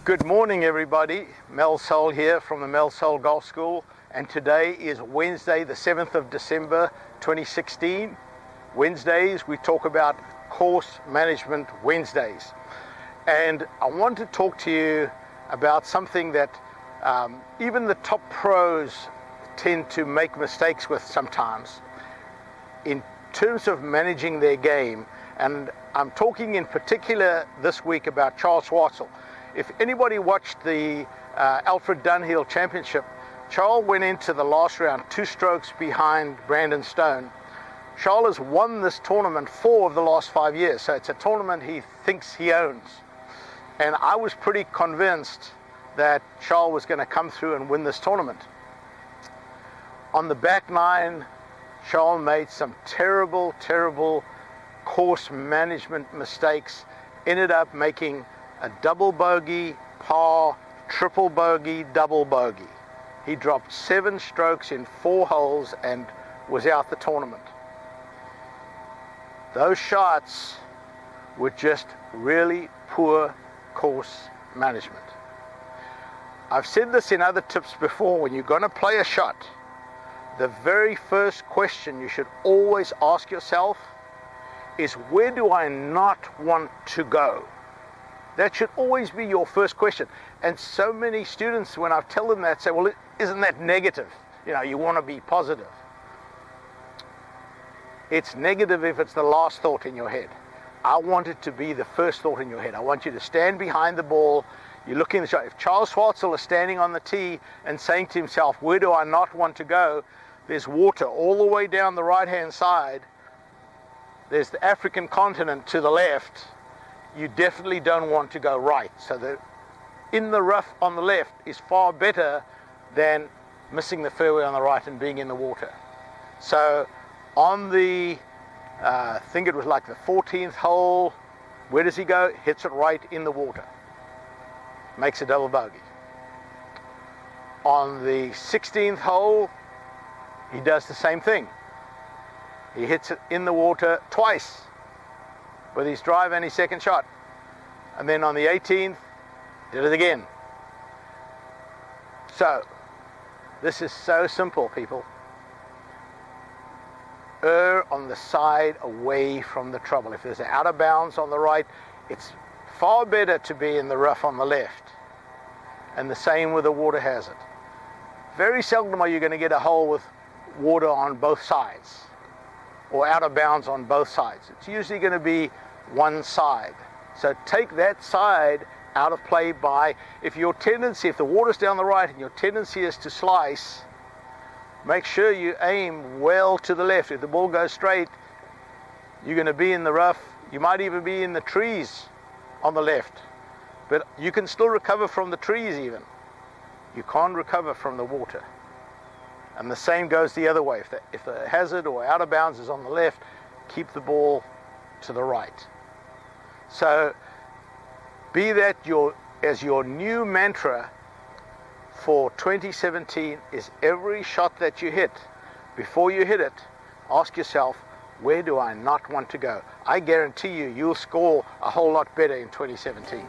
Good morning, everybody. Mel Soul here from the Mel Soul Golf School, and today is Wednesday, the 7th of December 2016. Wednesdays, we talk about course management Wednesdays. And I want to talk to you about something that even the top pros tend to make mistakes with sometimes in terms of managing their game. And I'm talking in particular this week about Charles Schwartzel. If anybody watched the Alfred Dunhill Championship, Charles went into the last round 2 strokes behind Brandon Stone. Charles has won this tournament 4 of the last 5 years, so it's a tournament he thinks he owns. And I was pretty convinced that Charles was going to come through and win this tournament. On the back 9, Charles made some terrible course management mistakes, ended up making a double bogey, par, triple bogey, double bogey. He dropped 7 strokes in 4 holes and was out the tournament. Those shots were just really poor course management. I've said this in other tips before. When you're going to play a shot, the very first question you should always ask yourself is, where do I not want to go? That should always be your first question. And so many students, when I tell them that, say, well, isn't that negative? You know, you want to be positive. It's negative if it's the last thought in your head. I want it to be the first thought in your head. I want you to stand behind the ball. You're looking at the shot. If Charles Schwartzel is standing on the tee and saying to himself, where do I not want to go? There's water all the way down the right-hand side. There's the African continent to the left. You definitely don't want to go right. So the in the rough on the left is far better than missing the fairway on the right and being in the water. So on the, I think it was like the 14th hole, where does he go? Hits it right in the water. Makes a double bogey. On the 16th hole, he does the same thing. He hits it in the water twice with his drive and his second shot. And then on the 18th, did it again. So, this is so simple, people. Err on the side away from the trouble. If there's an out of bounds on the right, it's far better to be in the rough on the left. And the same with a water hazard. Very seldom are you going to get a hole with water on both sides, or out of bounds on both sides. It's usually going to be one side. So take that side out of play by, if the water's down the right and your tendency is to slice, make sure you aim well to the left. If the ball goes straight, you're going to be in the rough. You might even be in the trees on the left. But you can still recover from the trees even. You can't recover from the water. And the same goes the other way. If the hazard or out of bounds is on the left, keep the ball to the right. So be that as your new mantra for 2017 is every shot that you hit, before you hit it, ask yourself, where do I not want to go? I guarantee you, you'll score a whole lot better in 2017.